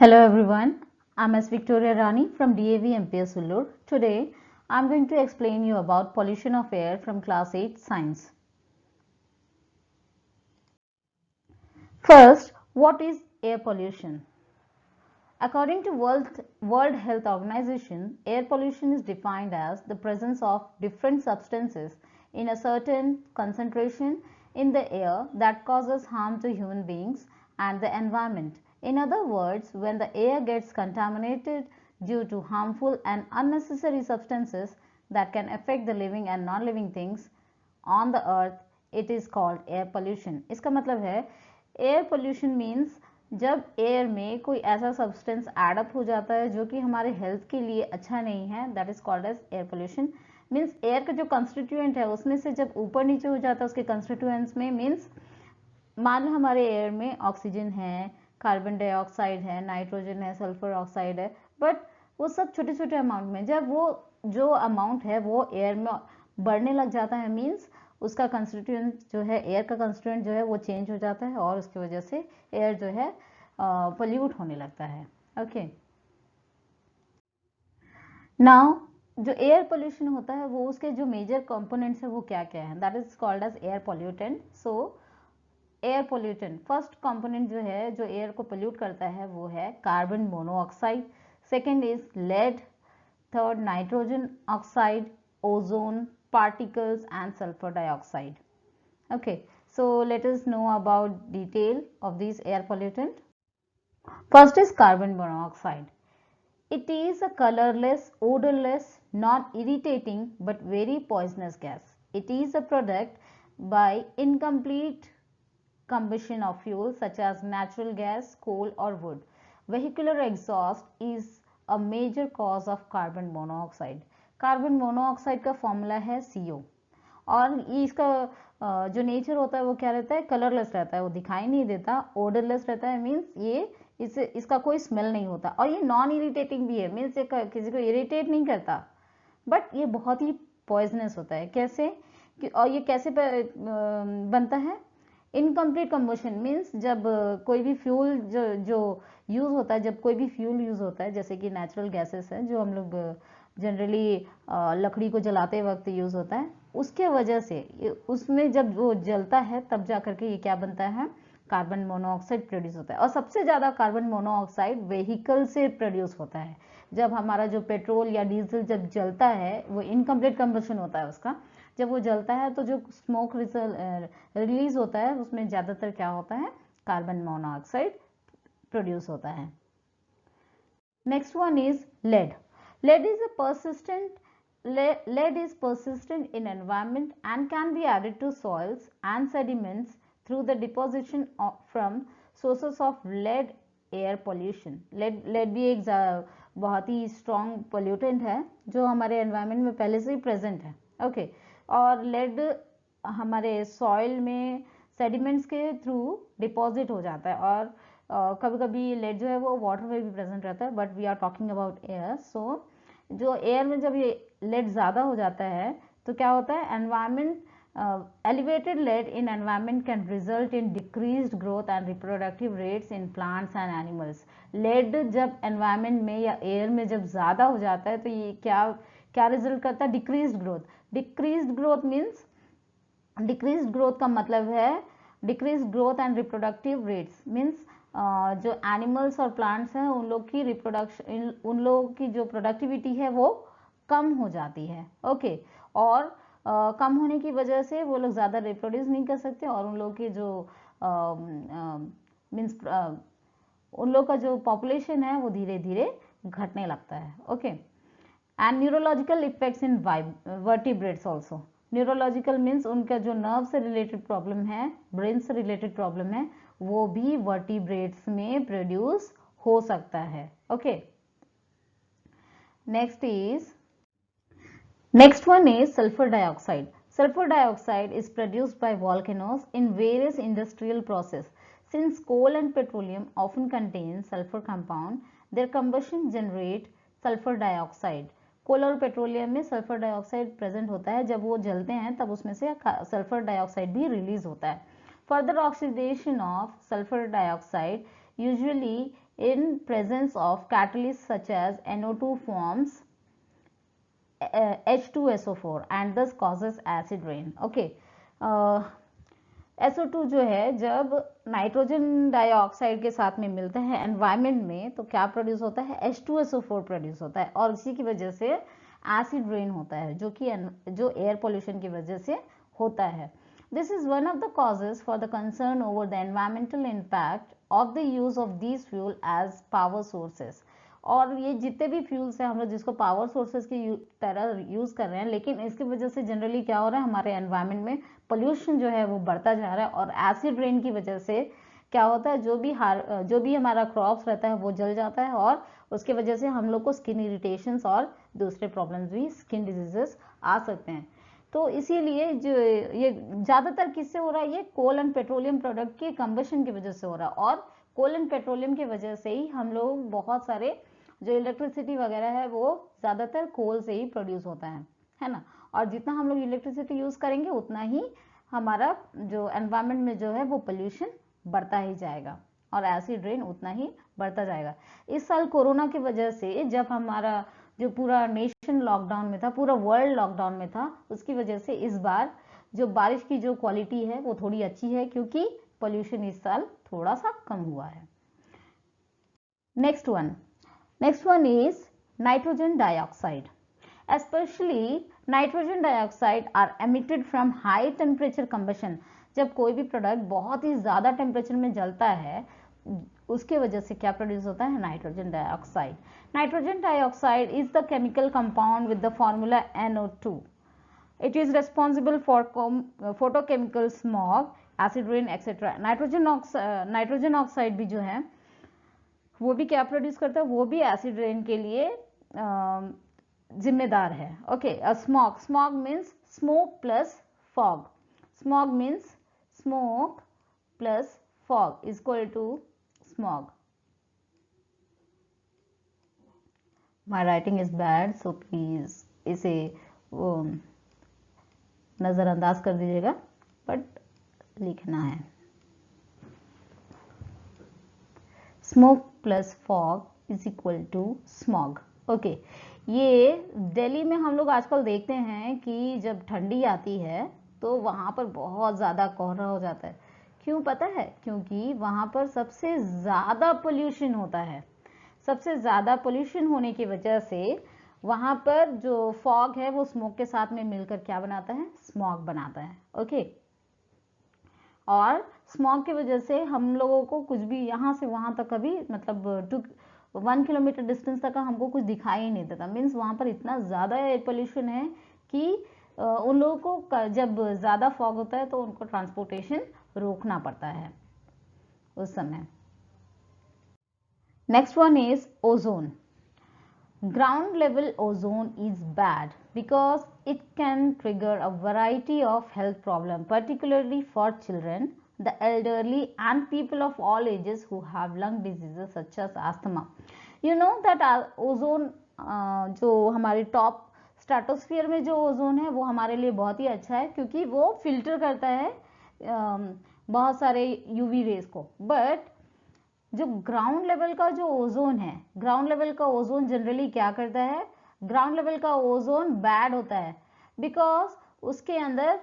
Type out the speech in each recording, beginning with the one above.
Hello everyone, I'm S. Victoria Rani from DAV MPS Ullur. Today I'm going to explain you about pollution of air from class 8 science. First, what is air pollution? According to World Health Organization, air pollution is defined as the presence of different substances in a certain concentration in the air that causes harm to human beings and the environment. In other words, when the air gets contaminated due to harmful and unnecessary substances that can affect the living and non-living things on the earth, it is called air pollution. इसका मतलब है air pollution means जब air में कोई ऐसा substance add up हो जाता है जो कि हमारे हेल्थ के लिए अच्छा नहीं है, that is called as air pollution. Means air का जो कंस्टिट्यूएंट है उसमें से जब ऊपर नीचे हो जाता है उसके कंस्टिट्यूएंट्स में, मीन्स मान लो हमारे एयर में ऑक्सीजन है, कार्बन डाइऑक्साइड है, नाइट्रोजन है, सल्फर ऑक्साइड है, बट वो सब छोटे छोटे अमाउंट में, जब वो जो अमाउंट है वो एयर में बढ़ने लग जाता है, मीन्स उसका कंस्टिट्यूएंट जो है, एयर का कंस्टिट्यूएंट जो है वो चेंज हो जाता है और उसकी वजह से एयर जो है पोल्यूट होने लगता है. ओके, नाउ जो एयर पोल्यूशन होता है वो उसके जो मेजर कंपोनेंट्स है वो क्या क्या है, that is called as air pollutant. So air pollutant first component जो है जो एयर को पोल्यूट करता है वो है carbon monoxide, second is lead, third nitrogen oxide, ozone particles and sulfur dioxide. Okay, so let us know about detail of these air pollutant. First is carbon monoxide. It is a colorless, odorless, non-irritating but very poisonous gas. It is a product by incomplete combustion of fuels such as natural gas, coal or wood. Vehicular exhaust is a major cause of carbon monoxide. Carbon monoxide का formula है CO और इसका जो nature होता है वो क्या रहता है, कलरलेस रहता है, वो दिखाई नहीं देता, ओडरलेस रहता है, मीन्स ये इसका कोई स्मेल नहीं होता और ये नॉन इरिटेटिंग भी है, मीन्स ये किसी को इरिटेट नहीं करता, बट ये बहुत ही पॉइजनस होता है. कैसे और ये कैसे बनता है, इनकम्प्लीट कंबशन मीन्स जब कोई भी फ्यूल जो यूज होता है, जब कोई भी फ्यूल यूज होता है जैसे कि नेचुरल गैसेस है जो हम लोग जनरली लकड़ी को जलाते वक्त यूज होता है, उसके वजह से उसमें जब वो जलता है तब जा करके ये क्या बनता है, कार्बन मोनोऑक्साइड प्रोड्यूस होता है. और सबसे ज़्यादा कार्बन मोनोऑक्साइड व्हीकल से प्रोड्यूस होता है. जब हमारा जो पेट्रोल या डीजल जब जलता है वो इनकम्प्लीट कंबशन होता है उसका, जब वो जलता है तो जो स्मोक रिलीज होता है उसमें ज़्यादातर क्या होता है, कार्बन मोनोऑक्साइड प्रोड्यूस होता है. Next one is lead. Lead is persistent in environment and can be added to soils and sediments through the deposition from sources of lead air pollution. lead भी एक बहुत ही strong pollutant है जो हमारे environment में पहले से ही present है. Okay, और lead हमारे soil में sediments के through deposit हो जाता है और कभी कभी लेड जो है वो वाटर में भी प्रेजेंट रहता है, but we are talking about air. So जो एयर में जब ये लेड ज़्यादा हो जाता है तो क्या होता है, environment elevated lead in environment can result in decreased growth and reproductive rates in plants and animals. lead जब environment में या air में जब ज़्यादा हो जाता है तो ये क्या रिजल्ट करता है, decreased growth. decreased growth means, decreased growth का मतलब है decreased growth and reproductive rates means जो एनिमल्स और प्लांट्स हैं उन लोग की रिप्रोडक्शन, उन लोगों की जो प्रोडक्टिविटी है वो कम हो जाती है. ओके, और कम होने की वजह से वो लोग ज़्यादा रिप्रोड्यूस नहीं कर सकते और उन लोग की जो मीन्स उन लोग का जो पॉपुलेशन है वो धीरे धीरे घटने लगता है. Okay, and neurological effects in vertebrates also. Neurological means उनका जो नर्व से रिलेटेड प्रॉब्लम है, ब्रेन से रिलेटेड प्रॉब्लम है, वो भी वर्टिब्रेट्स में प्रोड्यूस हो सकता है. Okay, next one is sulfur dioxide. Sulfur dioxide is produced by volcanoes in various industrial process. Since coal and petroleum often contain sulfur compound, their combustion generate sulfur dioxide. कोल और petroleum में sulphur dioxide present होता है, जब वो जलते हैं तब उसमें से सल्फर डाइऑक्साइड भी रिलीज होता है. Further oxidation of sulfur dioxide usually in presence of catalysts such as NO2 forms H2SO4 and thus causes acid rain. Okay, SO2 जो है जब नाइट्रोजन डाइऑक्साइड के साथ में मिलता है एनवायरमेंट में तो क्या प्रोड्यूस होता है, H2SO4 प्रोड्यूस होता है और इसी की वजह से एसिड रेन होता है जो एयर पोल्यूशन की वजह से होता है. This is one of the causes for the concern over the environmental impact of the use of these fuel as power sources. और ये जितने भी फ्यूल्स हैं हम लोग जिसको पावर सोर्सेज की तरह यूज कर रहे हैं, लेकिन इसकी वजह से जनरली क्या हो रहा है, हमारे एनवायरनमेंट में पोल्यूशन जो है वो बढ़ता जा रहा है और एसिड रेन की वजह से क्या होता है, जो भी हमारा क्रॉप्स रहता है वो जल जाता है और उसकी वजह से हम लोग को स्किन इरिटेशंस और दूसरे प्रॉब्लम्स भी, स्किन डिजीजेस आ सकते हैं. तो इसीलिए जो ये ज़्यादातर किससे हो रहा है, ये कोल एंड पेट्रोलियम प्रोडक्ट के कंबशन की वजह से हो रहा है और कोल एंड पेट्रोलियम की वजह से ही हम लोग बहुत सारे जो इलेक्ट्रिसिटी वगैरह है वो ज़्यादातर कोल से ही प्रोड्यूस होता है ना. और जितना हम लोग इलेक्ट्रिसिटी यूज़ करेंगे उतना ही हमारा जो एनवायरनमेंट में जो है वो पोल्यूशन बढ़ता ही जाएगा और एसिड रेन उतना ही बढ़ता जाएगा. इस साल कोरोना की वजह से जब हमारा जो पूरा नेशन लॉकडाउन में था, पूरा वर्ल्ड लॉकडाउन में था, उसकी वजह से इस बार जो बारिश की जो क्वालिटी है वो थोड़ी अच्छी है क्योंकि पोल्यूशन इस साल थोड़ा सा कम हुआ है. Next one is nitrogen dioxide. Especially nitrogen dioxide are emitted from high temperature combustion. जब कोई भी प्रोडक्ट बहुत ही ज़्यादा टेम्परेचर में जलता है उसके वजह से क्या प्रोड्यूस होता है, nitrogen dioxide. Nitrogen dioxide is the chemical compound with the formula NO2. It is responsible for photochemical smog, acid rain, etc. Nitrogen oxide भी जो है वो भी क्या प्रोड्यूस करता है, वो भी एसिड रेन के लिए जिम्मेदार है. Okay, smog means smoke plus fog. Smog means smoke plus fog is equal to smog. My writing is bad so please इसे नजरअंदाज कर दीजिएगा, बट लिखना है. Smoke plus fog is equal to smog. Okay, ये दिल्ली में हम लोग आजकल देखते हैं कि जब ठंडी आती है तो वहाँ पर बहुत ज़्यादा कोहरा हो जाता है. क्यों पता है, क्योंकि वहाँ पर सबसे ज़्यादा पोल्यूशन होता है. सबसे ज़्यादा पोल्यूशन होने की वजह से वहाँ पर जो फॉग है वो स्मोक के साथ में मिलकर क्या बनाता है, स्मॉग बनाता है. ओके, और स्मॉग की वजह से हम लोगों को कुछ भी यहाँ से वहाँ तक कभी मतलब 1 किलोमीटर डिस्टेंस तक का हमको कुछ दिखाई ही नहीं देता. मीन्स वहाँ पर इतना ज़्यादा एयर पोल्यूशन है कि उन लोगों को जब ज़्यादा फॉग होता है तो उनको ट्रांसपोर्टेशन रोकना पड़ता है उस समय. Next one is ozone. Ground level ozone is bad because it can trigger a variety of health problems, particularly for children, the elderly, and people of all ages who have lung diseases such as asthma. You know that ozone जो हमारे top stratosphere में जो ozone है वो हमारे लिए बहुत ही अच्छा है क्योंकि वो फिल्टर करता है बहुत सारे यूवी रेज को. बट जो ग्राउंड लेवल का जो ओजोन है, ग्राउंड लेवल का ओजोन जनरली क्या करता है, ग्राउंड लेवल का ओजोन बैड होता है बिकॉज उसके अंदर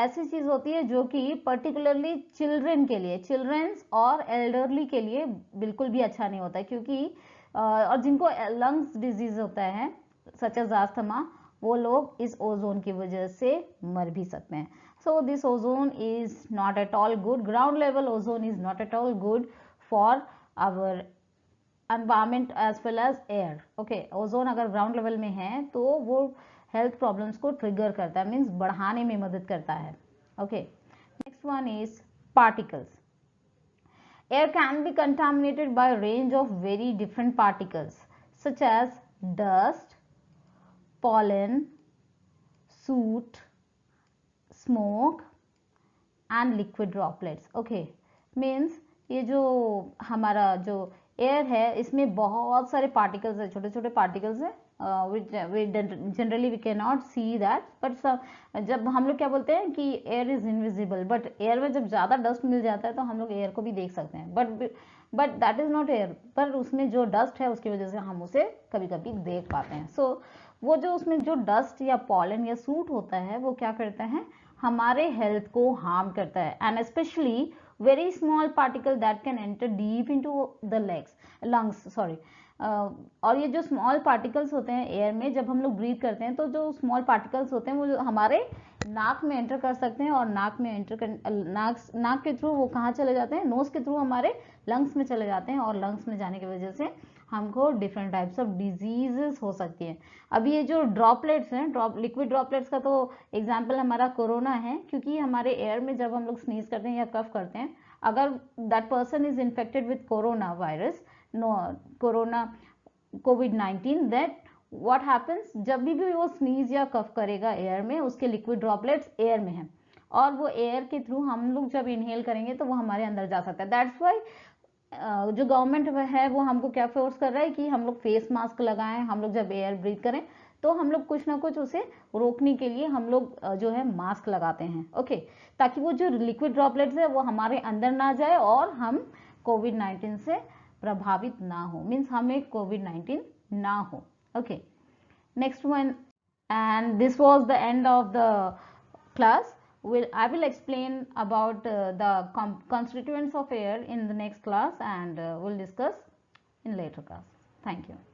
ऐसी चीज होती है जो कि पर्टिकुलरली चिल्ड्रन के लिए, चिल्ड्रंस और एल्डरली के लिए बिल्कुल भी अच्छा नहीं होता है क्योंकि और जिनको लंग्स डिजीज होता है सच एज अस्थमा, वो लोग इस ओजोन की वजह से मर भी सकते हैं. So this ozone is not at all good. Ground level ozone is not at all good for our environment as well as air. Okay, ozone अगर ground level में है तो वो health problems को trigger करता है, means बढ़ाने में मदद करता है. Okay, next one is particles. Air can be contaminated by a range of very different particles such as dust, pollen, soot, smoke and liquid droplets. Okay, means ये जो हमारा जो एयर है इसमें बहुत सारे पार्टिकल्स है, छोटे छोटे पार्टिकल्स है generally we can not see that, but जब हम लोग क्या बोलते हैं कि air is invisible, but air में जब ज़्यादा डस्ट मिल जाता है तो हम लोग एयर को भी देख सकते हैं, but that is not air, पर उसमें जो डस्ट है उसकी वजह से हम उसे कभी कभी देख पाते हैं। सो वो जो उसमें जो डस्ट या पॉलन या सूट होता है वो क्या करता है, हमारे हेल्थ को हार्म करता है, and specially very small particle that can enter deep into the lungs sorry. और ये जो स्मॉल पार्टिकल्स होते हैं एयर में, जब हम लोग ब्रीथ करते हैं तो जो स्मॉल पार्टिकल्स होते हैं वो जो हमारे नाक में एंटर कर सकते हैं, और नाक में एंटर कर नाक के थ्रू वो कहाँ चले जाते हैं, नोज के थ्रू हमारे लंग्स में चले जाते हैं, और लंग्स में जाने की वजह से हमको डिफरेंट टाइप्स ऑफ डिजीजेस हो सकती है। अब ये जो ड्रॉपलेट्स हैं, लिक्विड ड्रॉपलेट्स का तो एग्जाम्पल हमारा कोरोना है, क्योंकि हमारे एयर में जब हम लोग स्नीज करते हैं या कफ करते हैं, अगर that person is infected with corona virus, corona COVID-19, that what happens, जब भी वो स्नीज या कफ करेगा एयर में, उसके लिक्विड ड्रॉपलेट्स एयर में हैं, और वो एयर के थ्रू हम लोग जब इनहेल करेंगे तो वो हमारे अंदर जा सकता है। दैट्स वाई जो गवर्नमेंट है वो हमको क्या फोर्स कर रहा है कि हम लोग फेस मास्क लगाएं, हम लोग जब एयर ब्रीथ करें तो हम लोग कुछ ना कुछ उसे रोकने के लिए हम लोग जो है मास्क लगाते हैं, ओके, ताकि वो जो लिक्विड ड्रॉपलेट्स है वो हमारे अंदर ना जाए और हम COVID-19 से प्रभावित ना हो, मीन्स हमें COVID-19 ना हो, okay. Next one, and this was the end of the class. I will explain about the constituents of air in the next class, and we'll discuss in later class. Thank you.